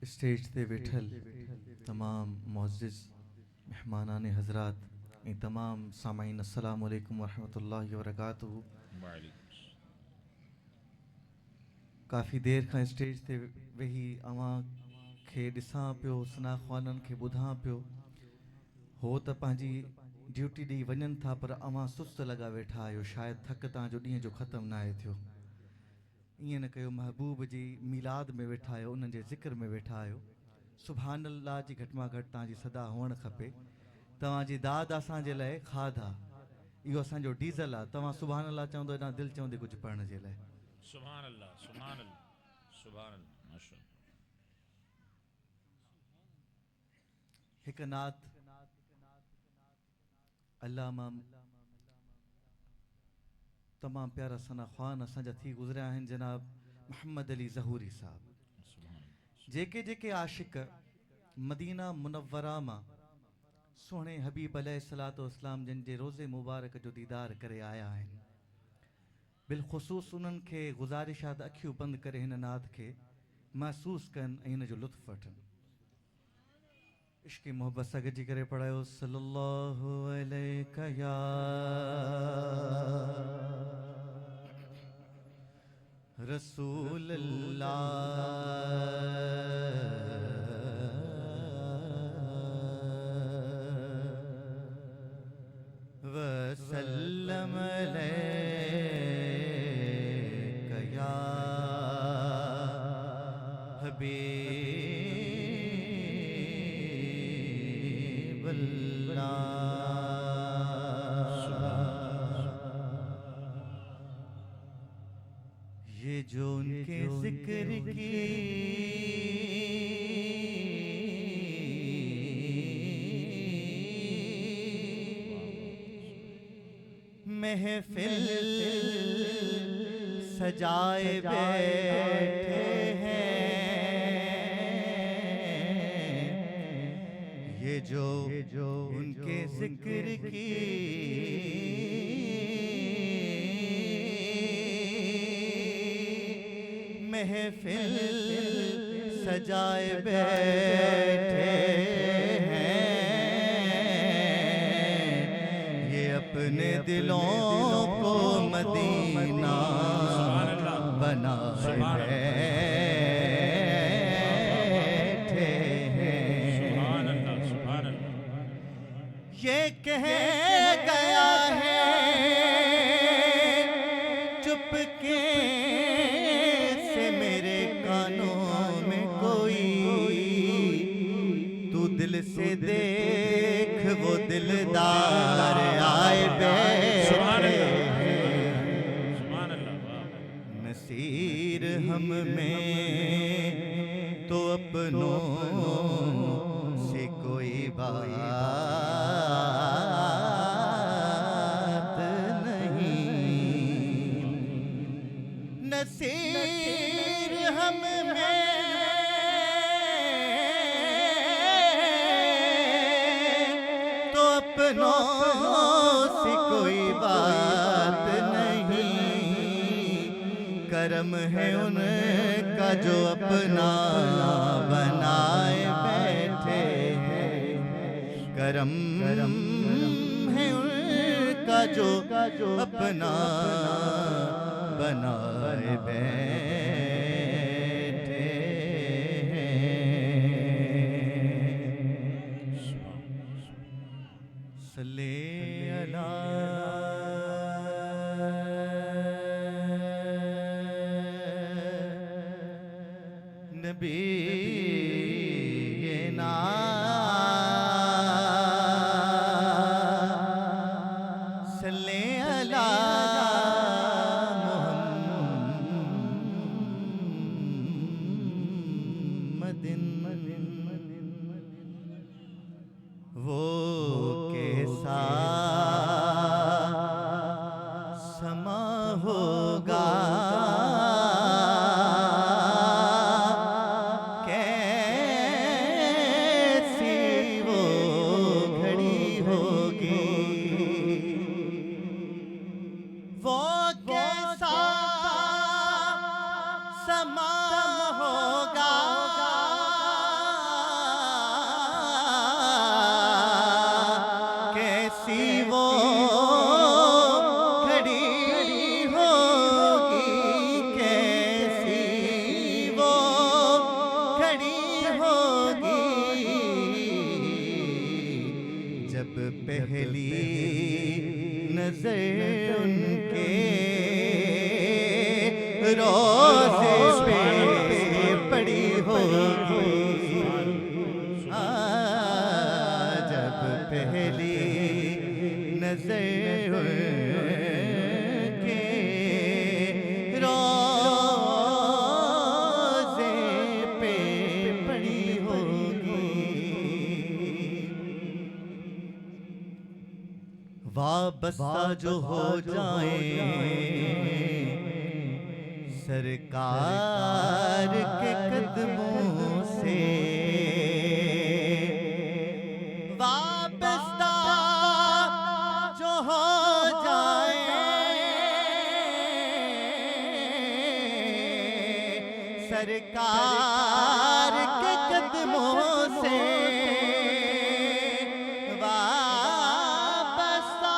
Stage ते वेठल तमाम मुअज़्ज़िज़ मेहमानान हज़रात ऐं तमाम सामाईन अस्सलामु अलैकुम वरहमतुल्लाहि वबरकातुहू। काफ़ी देर खां स्टेज ते वेही अवां खे ॾिसां पियो, सना ख़्वाननि खे ॿुधां पियो। हो त पंहिंजी ड्यूटी ॾेई वञनि था, पर अवां सुस्त लॻा वेठा आहियो। शायदि थक तव्हांजो ॾींहं जो ख़त्म न आहे थियो। ईअं न कयो, महबूब जी मीलाद में वेठा आहियो, उन्हनि जे ज़िक्र में वेठा आहियो। सुभान अल्लाह जी घटि मां घटि तव्हांजी सदा हुअणु खपे। तव्हांजी दाद असांजे लाइ खाद आहे, इहो असांजो डीज़ल आहे। तव्हां सुभान अल्लाह चवंदो अञा दिलि चवंदी कुझु पढ़ण जे लाइ। सुभान अल्लाह, सुभान अल्लाह, सुभान अल्लाह, माशा हिकु नात अल्लामा तमामु प्यारा सना ख़्वान असांजा थी गुज़रिया आहिनि, जनाब मोहम्मद अली ज़हूरी साहब। जेके जेके आशिक़ मदीना मुनव्वरा मां सुहिणे हबीब अलैहिस्सलातु वस्सलाम जिन जे रोज़े मुबारक जो दीदार करे आया आहिनि, बिलख़ुसूस उन्हनि खे गुज़ारिश आहे त अखियूं बंदि करे हिन नात खे महसूस कनि ऐं हिन जो लुत्फ़ वठनि। इश्क़ मोहब्बत सां गॾिजी करे पढ़ायो सल्लल्लाहु अलैका या रसूल अल्लाह वसल्लम अलैका या हबीब ये जो उनके जिक्र की महफिल सजाए बैठे हैं, ये जो उनके जिक्र की महफिल सजाए बैठे हैं, ये अपने दिलों को मदीना बनाए बैठे हैं। ये कह गया है चुपके से मेरे कानों में कोई, तू दिल से देख वो दिलदार आए बैठे हैं। नसीर हम में तो अपनों से कोई बात नहीं। नसीर हम में तो अपनों से कोई बात नहीं। करम है उनका जो अपना बनाए बैठे हैं, करम है उनका जो अपना बनाए बैठे हैं। सल्ले अला नबीना सल्ले अला मुहम्मदिन, वो कैसा समा होगा, समा होगा नजर उनके रोज़े पे पड़ी होगी। जब पहली नजर उनके रोज़े पे पड़ी होगी। वाबस्ता जो हो जाए सरकार के कदमों से, वाबस्ता जो हो जाए सरकार के कदमों से, वाबस्ता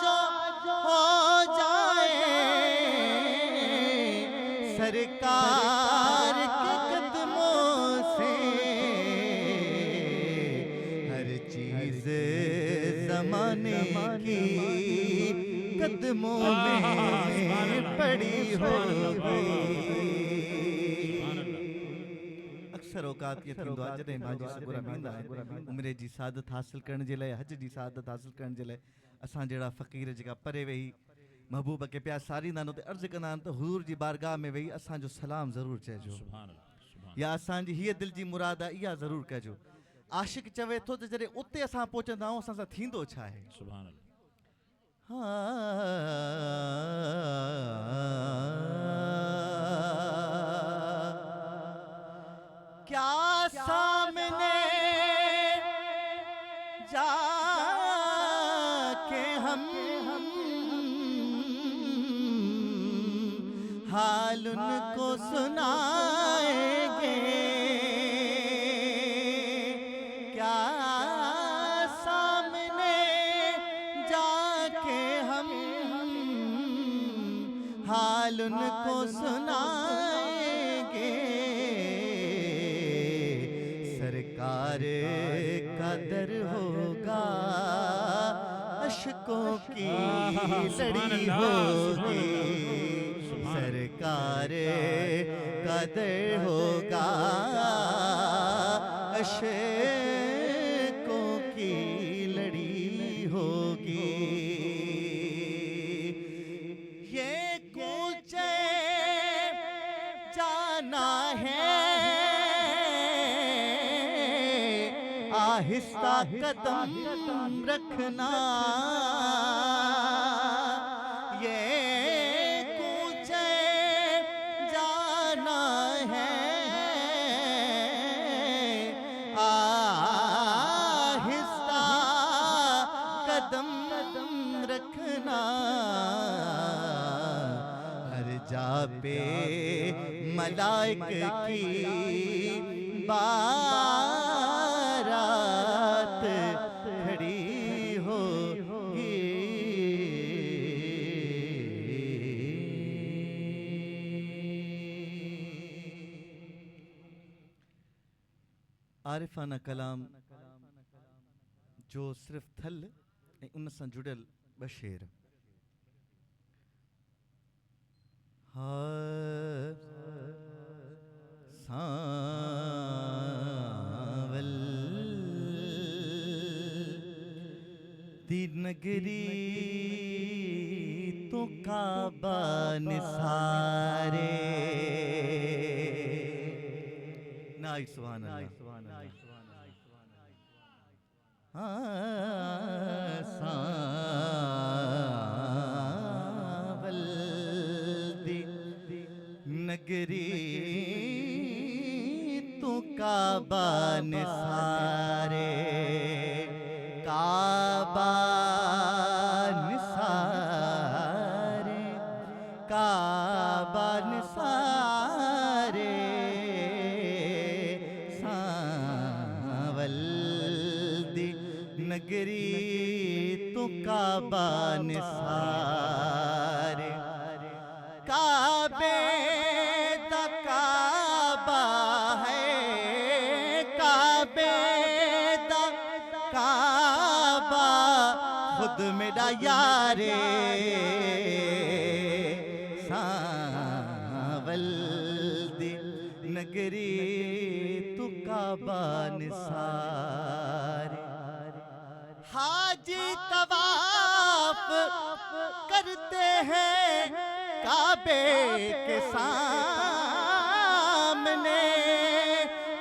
जो हो जाए सरकार के कदमों से, हर चीज जमाने की कदमों में पड़ी होगी। अक्सर औकात ये थींदो आहे जॾहिं भाॼी सुगुर पींदा आहिनि उमिरि जी सादत हासिल करण जे लाइ, हज जी सादत हासिल करण जे लाइ असां जहिड़ा फ़क़ीर जेका परे वेही महबूब खे प्यार सारींदा आहिनि, अर्ज़ु कंदा आहिनि त हुज़ूर जी बारगाह में वेही असांजो सलाम ज़रूरु चइजो, या असांजी हीअ दिलि जी मुराद आहे इहा ज़रूरु कजो। आशिक़ चवे थो त जॾहिं उते असां पहुचंदा आहियूं असां सां थींदो छा आहे। क्या सामने जाके हम हाल उनको सुनाएंगे, क्या सामने जाके हम हाल उनको सुनाएंगे। सरकार का दर होगा अशकों की लड़ी होगी, सरकार का दर होगा अशकों की लड़ी होगी। ये कूचे जाना है आहिस्ता कदम रखना, ये कूचे जाना है आहिस्ता कदम रखना। हर जा पे मलाइक की बारात खड़ी होगी। आरिफाना कलाम जो सिर्फ़ थल ऐं उन सां जुड़ियल ॿ शेर। सांवल दी नगरी तो काबा निसारे, नाई सुभान अल्लाह। सांवल दी नगरी तू काबा निसारे, काबा निसारे, काबा निसारे। सांवल दी नगरी तू काबा निसारे, काबे दा काबा है, काबे दा काबा खुद मेरा यार यारे सांवल दी नगरी तू काबा निसारे। हाजी तवाफ करते हैं काबे के सामने,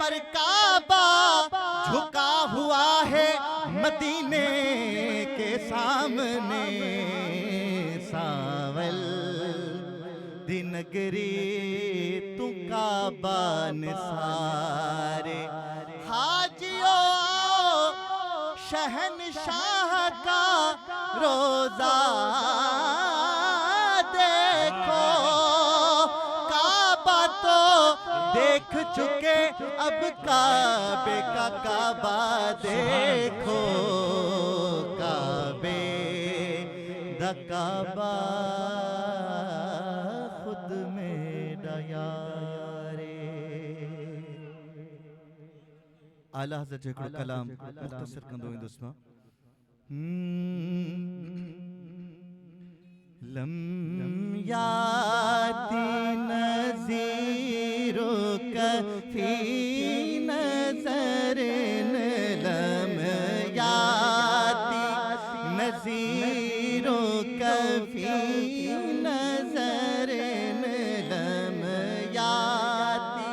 पर काबा झुका हुआ है मदीने के सामने। सांवल दी नगरी तू काबा निसारे। हाजियो शहनशाह का रोजा देखो, काबा तो देख चुके अब काबे का काबा देखो। काबे दा काबा खुद मेरा यारे। आला हज़रत जो हिकिड़ो कलाम मुख़्तसर कंदो वेंदुसि मां। लम याती नज़ीरो कफ़ी नज़रन, लम याती नज़ीरो कफ़ी नज़रन, लम याती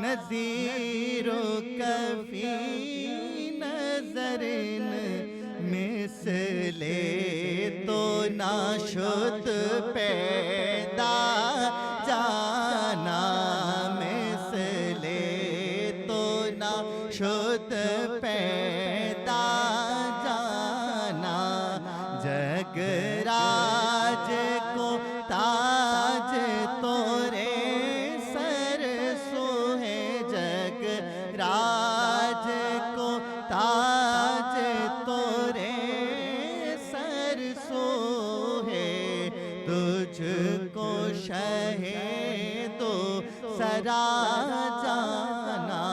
नज़ीरो कफ़ी नज़रन, मिसले तो नाशुद पैदा जाना, मिसले तो नाशुद पैदा जाना। जगराज को ताज तोरे सर सोहे, जगराज को ताज तोरे सर सोहे। तुझको शहे तो सरा जाना।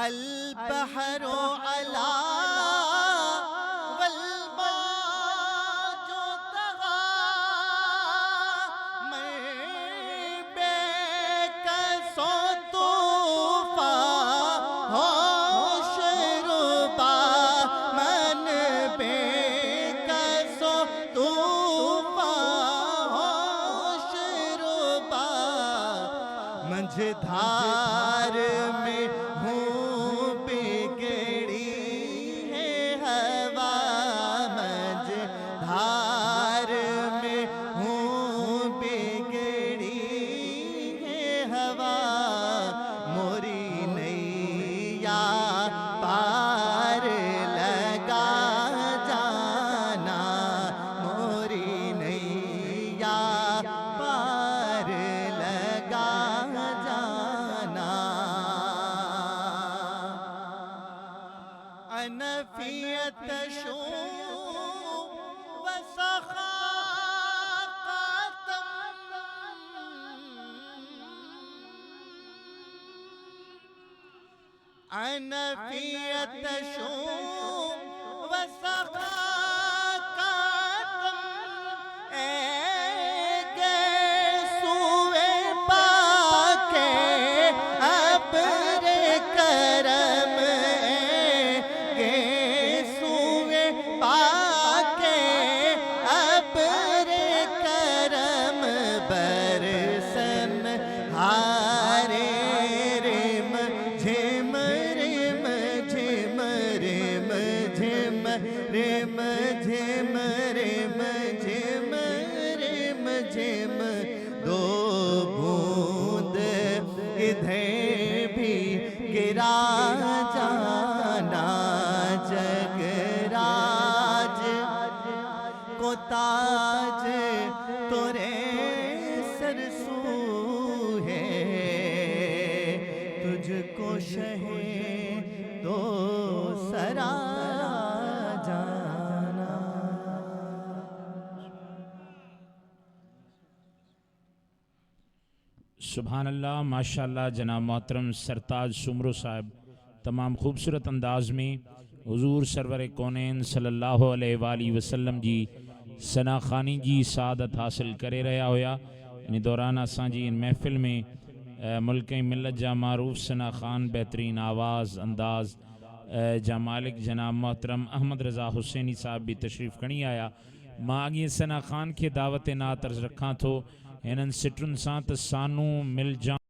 अल बहरो अला वल मौजो तगा, मैं बेकसो तूफा होश रुबा, मन बेकसो तूफा होश रुबा। मंझधार में हूँ बिगड़ी है हवा, मंझधार में हूँ बिगड़ी है हवा। मोरी नैया पार लगा जाना, मोरी नैया पार लगा जाना। अनफियत शो वसखाकतम, अनफियत शो वसखाकतम, सुए पाके अपरे करम, सुए पाके अपरे करम। बरसन हारे रिम झिम रिम झिम रिम झिम रिम झिम रिम झिम रिम झिम। दो बूंद इधर भी गिरा जाना, जगराज को ताज तोरे सरसू है। तुझको शहे तो सरा जाना। सुभान अल्लाह, माशाअल्लाह। जनाब मोहतरम सरताज सुमरो साहब तमाम खूबसूरत अंदाज में हुजूर सरवर कौनैन सल्लल्लाहु अलैहि वसल्लम जी सना खानी जी सादत हासिल करे रहा होया। इन दौरान असांजी इन महफ़िल में मुल्क ऐं मिलत जा मारूफ़ सना ख़ान बेहतरीन आवाज़ अंदाज़ जा मालिक जनाब मोहतरम अहमद रज़ा हुसैनी साहब भी तशरीफ़ खणी आया। मां अॻे सना ख़ान के दावत नात अर्ज़ रखां थो हिननि सिटुनि सां त सानू मिल जा